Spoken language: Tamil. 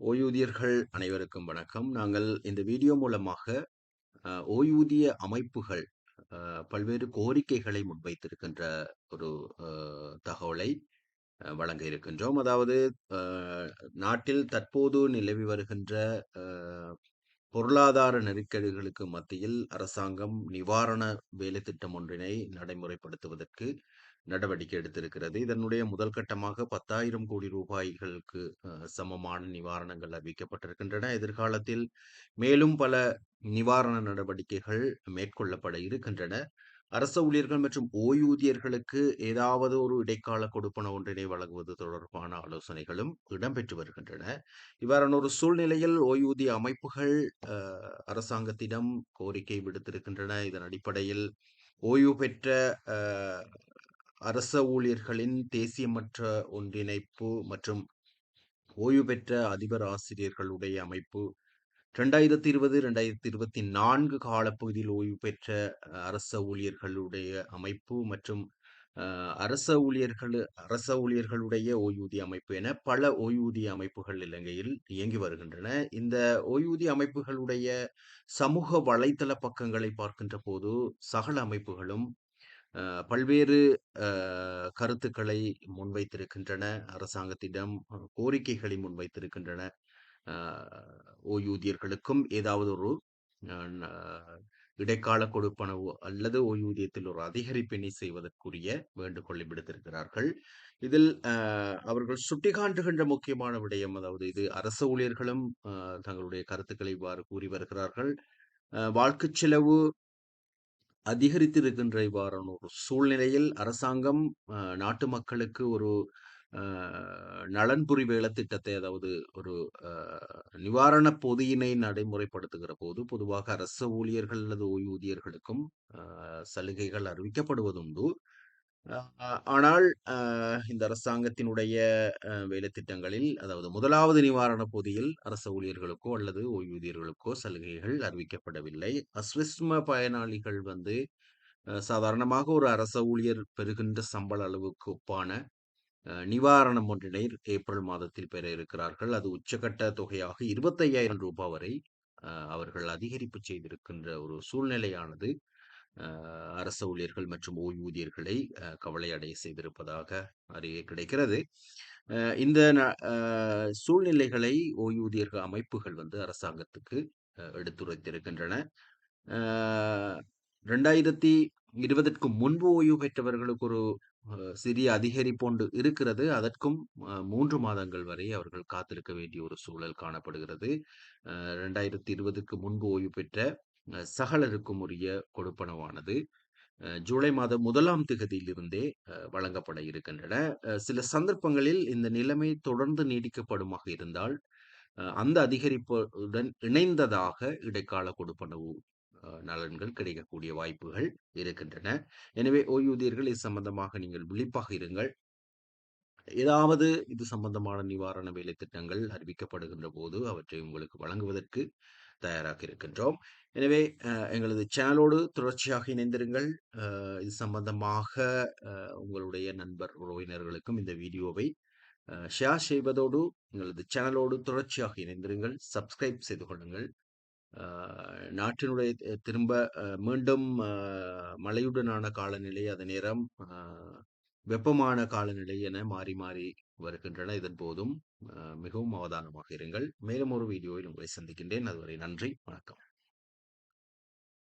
ஓய்வூதியர்கள் அனைவருக்கும் வணக்கம். நாங்கள் இந்த வீடியோ மூலமாக ஓய்வூதிய அமைப்புகள் பல்வேறு கோரிக்கைகளை முன்வைத்திருக்கின்ற ஒரு அ தகவலை வழங்க இருக்கின்றோம். அதாவது அ நாட்டில் தற்போது நிலவி வருகின்ற அ பொருளாதார நெருக்கடிகளுக்கு மத்தியில் அரசாங்கம் நிவாரண வேலைத்திட்டம் ஒன்றினை நடைமுறைப்படுத்துவதற்கு நடவடிக்கை எடுத்திருக்கிறது. இதனுடைய முதல் கட்டமாக 10,000 கோடி ரூபாய்களுக்கு சமமான நிவாரணங்கள் அறிவிக்கப்பட்டிருக்கின்றன. எதிர்காலத்தில் மேலும் பல நிவாரண நடவடிக்கைகள் மேற்கொள்ளப்பட இருக்கின்றன. அரச ஊழியர்கள் மற்றும் ஓய்வூதியர்களுக்கு ஏதாவது ஒரு இடைக்கால கொடுப்பன ஒன்றினை வழங்குவது தொடர்பான ஆலோசனைகளும் இடம்பெற்று வருகின்றன. இவ்வாறான ஒரு சூழ்நிலையில் ஓய்வூதிய அமைப்புகள் அரசாங்கத்திடம் கோரிக்கை விடுத்திருக்கின்றன. இதன் அடிப்படையில் ஓய்வு பெற்ற அ அரச ஊழியர்களின் தேசியமற்ற ஒன்றிணைப்பு மற்றும் ஓய்வு பெற்ற அதிபர் ஆசிரியர்களுடைய அமைப்பு 2020, 2024 காலப்பகுதியில் ஓய்வு பெற்ற அரச ஊழியர்களுடைய அமைப்பு மற்றும் அரச ஊழியர்களுடைய ஓய்வூதிய அமைப்பு என பல ஓய்வூதிய அமைப்புகள் இலங்கையில் இயங்கி வருகின்றன. இந்த ஓய்வூதிய அமைப்புகளுடைய சமூக வலைத்தள பக்கங்களை பார்க்கின்ற போது சகல அமைப்புகளும் பல்வேறு அ கருத்துக்களை முன்வைத்திருக்கின்றன. அரசாங்கத்திடம் கோரிக்கைகளை முன்வைத்திருக்கின்றன. அ ஓய்வூதியர்களுக்கும் ஏதாவது ஒரு அ ந இடைக்கால கொடுப்பனவு அல்லது ஓய்வூதியத்தில் ஒரு அதிகரிப்பினை செய்வதற்குரிய வேண்டுகோளை விடுத்திருக்கிறார்கள். இதில் அவர்கள் சுட்டிக்காட்டுகின்ற முக்கியமான விடயம், அதாவது இது அரச ஊழியர்களும் தங்களுடைய கருத்துக்களை இவ்வாறு கூறி வருகிறார்கள். வாழ்க்கைச் செலவு அதிகரித்திருக்கின்ற இவ்வாறான ஒரு சூழ்நிலையில் அரசாங்கம் நாட்டு மக்களுக்கு ஒரு அ நலன்புரி வேலை திட்டத்தை, அதாவது ஒரு அ நிவாரண பொதியினை நடைமுறைப்படுத்துகிற போது பொதுவாக அரச ஊழியர்கள் அல்லது ஓய்வூதியர்களுக்கும் சலுகைகள் அறிவிக்கப்படுவதுண்டு. அ ஆனால் இந்த அரசாங்கத்தினுடைய வேலைத்திட்டங்களில், அதாவது முதலாவது நிவாரண பொதியில் அரச ஊழியர்களுக்கோ அல்லது ஓய்வூதியர்களுக்கோ சலுகைகள் அறிவிக்கப்படவில்லை. அஸ்விஸ்ம பயனாளிகள் வந்து சாதாரணமாக ஒரு அரச ஊழியர் பெறுகின்ற சம்பள அளவுக்கு ஒப்பான நிவாரணம் ஒன்றினை ஏப்ரல் மாதத்தில் பெற இருக்கிறார்கள். அது உச்சகட்ட தொகையாக ரூ. 25,000 வரை அவர்கள் அதிகரிப்பு செய்திருக்கின்ற ஒரு சூழ்நிலையானது அரச ஊழியர்கள் மற்றும் ஓய்வூதியர்களை கவலை அடைய செய்திருப்பதாக அறிய கிடைக்கிறது. இந்த சூழ்நிலைகளை ஓய்வூதியர்கள் அமைப்புகள் வந்து அரசாங்கத்துக்கு எடுத்துரைத்திருக்கின்றன. அ 2020ற்கு முன்பு ஓய்வு பெற்றவர்களுக்கு ஒரு சிறிய அதிகரிப்பு ஒன்று இருக்கிறது. அதற்கும் 3 மாதங்கள் வரை அவர்கள் காத்திருக்க வேண்டிய ஒரு சூழல் காணப்படுகிறது. 2020க்கு முன்பு ஓய்வு பெற்ற சகலருக்கும் உரிய கொடுப்பனவானது ஜூலை மாதம் 1ஆம் திகதியிலிருந்தே வழங்கப்பட இருக்கின்றன. சில சந்தர்ப்பங்களில் இந்த நிலைமை தொடர்ந்து நீடிக்கப்படுமாக இருந்தால், அந்த அதிகரிப்புடன் இணைந்ததாக இடைக்கால கொடுப்பனவு நலன்கள் கிடைக்கக்கூடிய வாய்ப்புகள் இருக்கின்றன. எனவே ஓய்வூதியர்கள் இது சம்பந்தமாக நீங்கள் விழிப்பாக இருங்கள். ஏதாவது இது சம்பந்தமான நிவாரண வேலை திட்டங்கள் அறிவிக்கப்படுகின்ற போது அவற்றை உங்களுக்கு வழங்குவதற்கு தயாராக இருக்கின்றோம். எனவே எங்களது சேனலோடு தொடர்ச்சியாக இணைந்திருங்கள். இது சம்பந்தமாக உங்களுடைய நண்பர் உறவினர்களுக்கும் இந்த வீடியோவை ஷேர் செய்வதோடு எங்களது சேனலோடு தொடர்ச்சியாக இணைந்திருங்கள். சப்ஸ்கிரைப் செய்து கொள்ளுங்கள். நாட்டினுடைய திரும்ப மீண்டும் மழையுடனான காலநிலை, அதே நேரம் வெப்பமான காலநிலை என மாறி மாறி வருகின்றன. இதன் போதும் மிகவும் அவதானமாக இருங்கள். மேலும் ஒரு வீடியோவில் உங்களை சந்திக்கின்றேன். அதுவரை நன்றி, வணக்கம்.